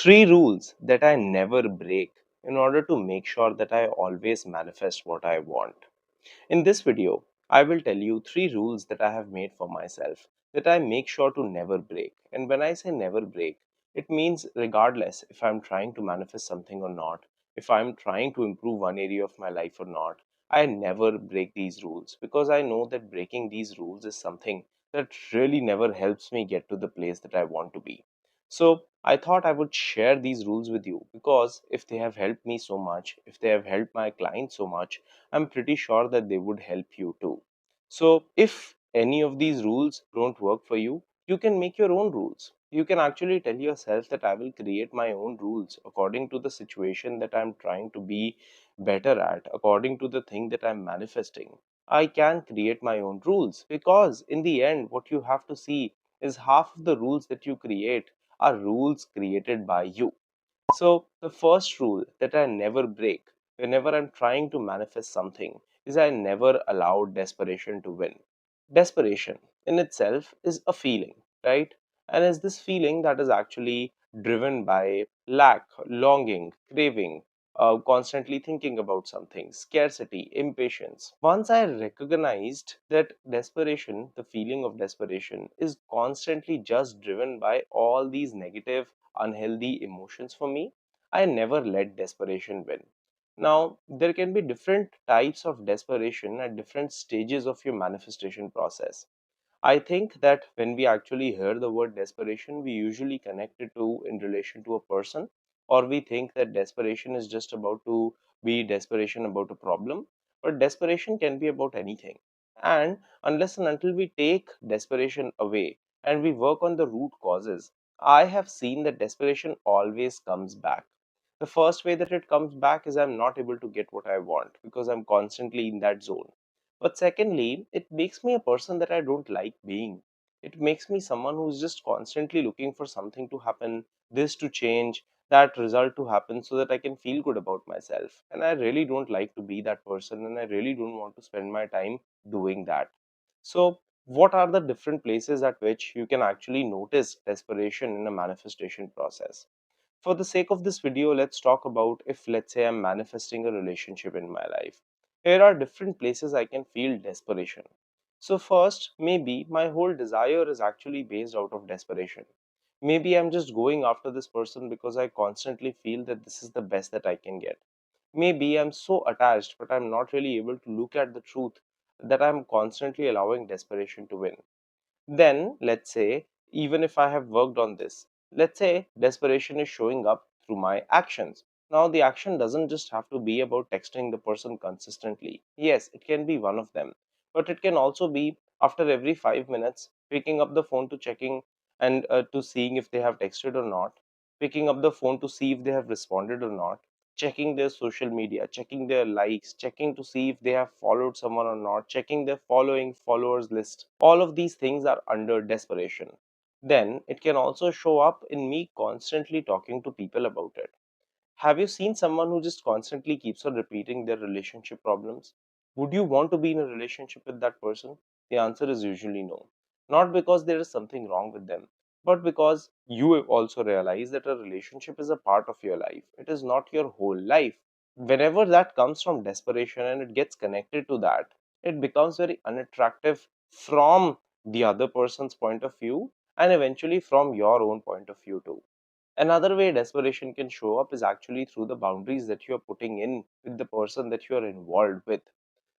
Three rules that I never break in order to make sure that I always manifest what I want. In this video, I will tell you three rules that I have made for myself that I make sure to never break. And when I say never break, it means regardless if I'm trying to manifest something or not, if I'm trying to improve one area of my life or not, I never break these rules because I know that breaking these rules is something that really never helps me get to the place that I want to be. So I thought I would share these rules with you because if they have helped me so much, if they have helped my clients so much, I'm pretty sure that they would help you too. So if any of these rules don't work for you, you can make your own rules. You can actually tell yourself that I will create my own rules according to the situation that I'm trying to be better at, according to the thing that I'm manifesting. I can create my own rules because in the end, what you have to see is half of the rules that you create are rules created by you. So, the first rule that I never break whenever I'm trying to manifest something is I never allow desperation to win. Desperation in itself is a feeling, right? And is this feeling that is actually driven by lack, longing, craving, constantly thinking about something, scarcity, impatience. Once I recognized that desperation, the feeling of desperation, is constantly just driven by all these negative, unhealthy emotions for me, I never let desperation win. Now, there can be different types of desperation at different stages of your manifestation process. I think that when we actually hear the word desperation, we usually connect it to in relation to a person, or we think that desperation is just about to be desperation about a problem. But desperation can be about anything. And unless and until we take desperation away and we work on the root causes, I have seen that desperation always comes back. The first way that it comes back is I'm not able to get what I want because I'm constantly in that zone. But secondly, it makes me a person that I don't like being. It makes me someone who's just constantly looking for something to happen, this to change, that result to happen so that I can feel good about myself. And I really don't like to be that person and I really don't want to spend my time doing that. So, what are the different places at which you can actually notice desperation in a manifestation process? For the sake of this video, let's talk about if, let's say, I'm manifesting a relationship in my life. Here are different places I can feel desperation. So, first, maybe my whole desire is actually based out of desperation. Maybe I'm just going after this person because I constantly feel that this is the best that I can get. Maybe I'm so attached, but I'm not really able to look at the truth that I'm constantly allowing desperation to win. Then, let's say, even if I have worked on this, let's say desperation is showing up through my actions. Now, the action doesn't just have to be about texting the person consistently. Yes, it can be one of them, but it can also be after every 5 minutes picking up the phone to checking and to seeing if they have texted or not, picking up the phone to see if they have responded or not, checking their social media, checking their likes, checking to see if they have followed someone or not, checking their following followers list. All of these things are under desperation. Then it can also show up in me constantly talking to people about it. Have you seen someone who just constantly keeps on repeating their relationship problems? Would you want to be in a relationship with that person? The answer is usually no. Not because there is something wrong with them, but because you also realize that a relationship is a part of your life. It is not your whole life. Whenever that comes from desperation and it gets connected to that, it becomes very unattractive from the other person's point of view and eventually from your own point of view too. Another way desperation can show up is actually through the boundaries that you are putting in with the person that you are involved with.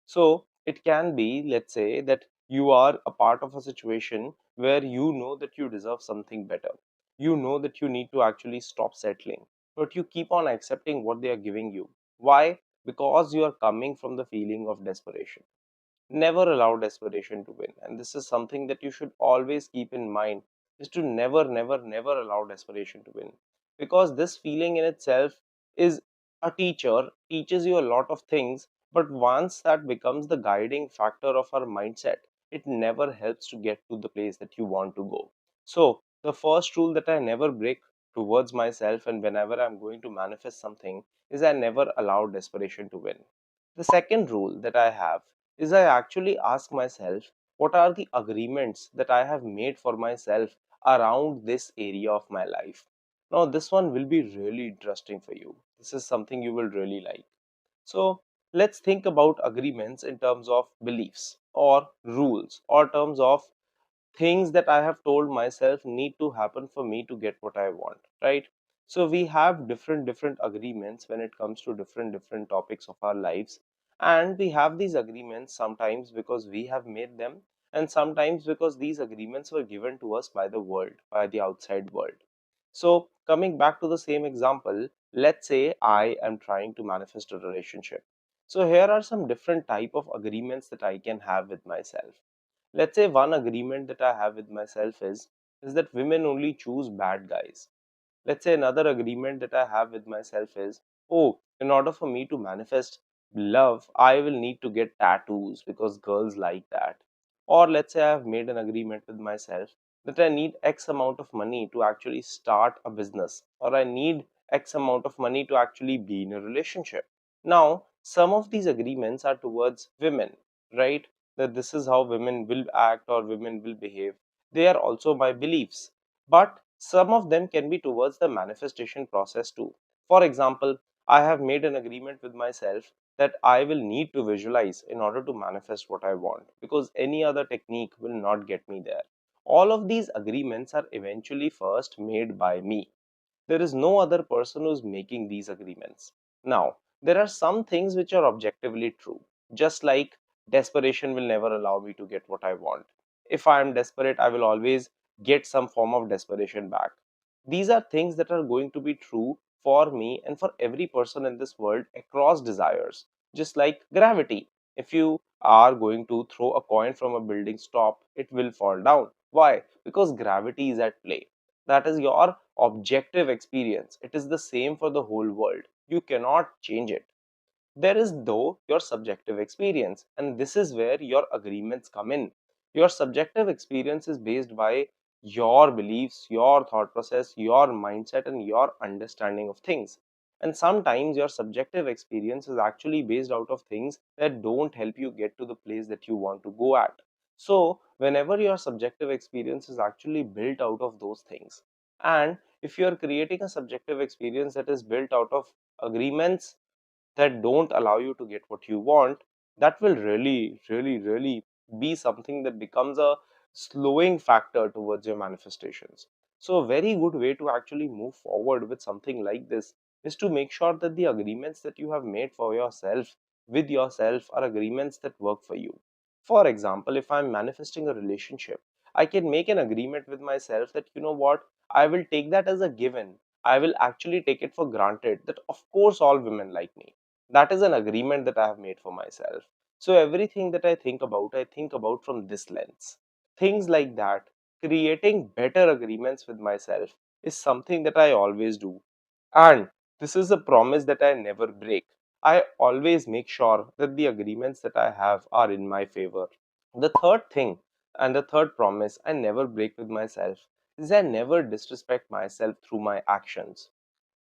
So it can be, let's say, that you are a part of a situation where you know that you deserve something better. You know that you need to actually stop settling, but you keep on accepting what they are giving you. Why? Because you are coming from the feeling of desperation. Never allow desperation to win. And this is something that you should always keep in mind is to never, never, never allow desperation to win. Because this feeling in itself is a teacher, teaches you a lot of things, but once that becomes the guiding factor of our mindset, it never helps to get to the place that you want to go. So, the first rule that I never break towards myself and whenever I'm going to manifest something is I never allow desperation to win. The second rule that I have is I actually ask myself what are the agreements that I have made for myself around this area of my life. Now, this one will be really interesting for you. This is something you will really like. So, let's think about agreements in terms of beliefs or rules or terms of things that I have told myself need to happen for me to get what I want, right? So we have different agreements when it comes to different topics of our lives, and we have these agreements sometimes because we have made them, and sometimes because these agreements were given to us by the world, by the outside world. So coming back to the same example, let's say I am trying to manifest a relationship. So here are some different type of agreements that I can have with myself. Let's say one agreement that I have with myself is that women only choose bad guys. Let's say another agreement that I have with myself is, oh, in order for me to manifest love, I will need to get tattoos because girls like that. Or let's say I have made an agreement with myself that I need X amount of money to actually start a business, or I need X amount of money to actually be in a relationship. Now, some of these agreements are towards women, right? That this is how women will act or women will behave. They are also my beliefs, but some of them can be towards the manifestation process too. For example, I have made an agreement with myself that I will need to visualize in order to manifest what I want, because any other technique will not get me there. All of these agreements are eventually first made by me. There is no other person who's making these agreements. Now, there are some things which are objectively true, just like desperation will never allow me to get what I want. If I am desperate, I will always get some form of desperation back. These are things that are going to be true for me and for every person in this world across desires, just like gravity. If you are going to throw a coin from a building's top, it will fall down. Why? Because gravity is at play. That is your objective experience. It is the same for the whole world. You cannot change it. There is, though, your subjective experience, and this is where your agreements come in. Your subjective experience is based by your beliefs, your thought process, your mindset, and your understanding of things. And sometimes your subjective experience is actually based out of things that don't help you get to the place that you want to go at. So, whenever your subjective experience is actually built out of those things, and if you are creating a subjective experience that is built out of agreements that don't allow you to get what you want, that will really be something that becomes a slowing factor towards your manifestations. So, a very good way to actually move forward with something like this is to make sure that the agreements that you have made for yourself with yourself are agreements that work for you. For example, if I'm manifesting a relationship, I can make an agreement with myself that, you know what, I will take that as a given. I will actually take it for granted that, of course, all women like me. That is an agreement that I have made for myself. So everything that I think about from this lens. Things like that, creating better agreements with myself is something that I always do. And this is a promise that I never break. I always make sure that the agreements that I have are in my favor. The third thing and the third promise I never break with myself is I never disrespect myself through my actions.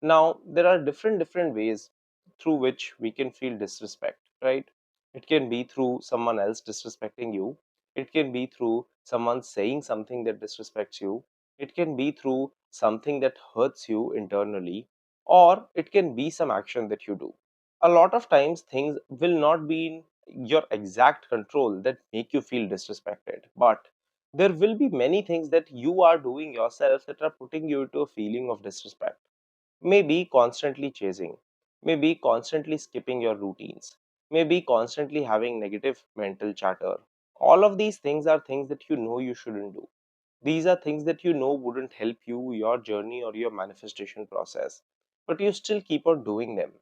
Now, there are different ways through which we can feel disrespect, right? It can be through someone else disrespecting you. It can be through someone saying something that disrespects you. It can be through something that hurts you internally, or it can be some action that you do. A lot of times, things will not be in your exact control that make you feel disrespected, but there will be many things that you are doing yourself that are putting you into a feeling of disrespect. Maybe constantly chasing, maybe constantly skipping your routines, maybe constantly having negative mental chatter. All of these things are things that you know you shouldn't do. These are things that you know wouldn't help you, your journey, or your manifestation process, but you still keep on doing them.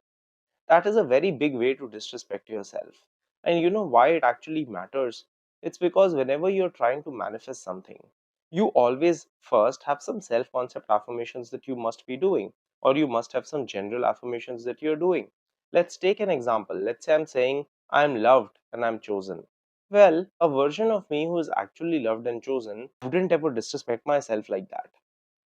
That is a very big way to disrespect yourself. And you know why it actually matters? It's because whenever you're trying to manifest something, you always first have some self concept affirmations that you must be doing, or you must have some general affirmations that you're doing. Let's take an example. Let's say I'm saying, I'm loved and I'm chosen. Well, a version of me who is actually loved and chosen wouldn't ever disrespect myself like that.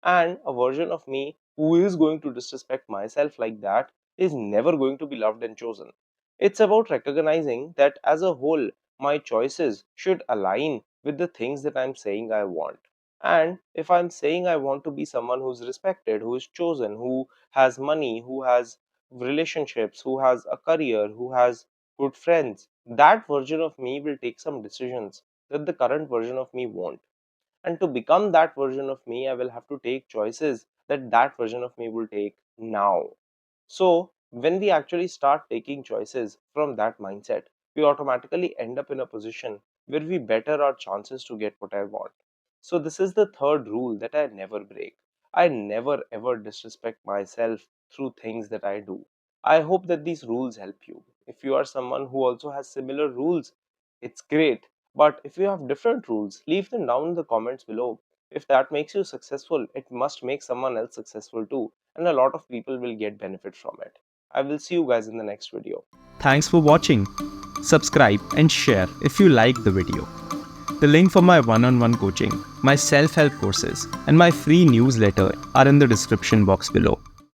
And a version of me who is going to disrespect myself like that is never going to be loved and chosen. It's about recognizing that as a whole, my choices should align with the things that I'm saying I want. And if I'm saying I want to be someone who's respected, who is chosen, who has money, who has relationships, who has a career, who has good friends, that version of me will take some decisions that the current version of me won't. And to become that version of me, I will have to take choices that that version of me will take now. So, when we actually start taking choices from that mindset, we automatically end up in a position where we better our chances to get what I want. So, this is the third rule that I never break. I never ever disrespect myself through things that I do. I hope that these rules help you. If you are someone who also has similar rules, it's great. But if you have different rules, leave them down in the comments below. If that makes you successful, it must make someone else successful too, and a lot of people will get benefit from it. I will see you guys in the next video. Thanks for watching. Subscribe and share if you like the video. The link for my one-on-one coaching, my self-help courses, and my free newsletter are in the description box below.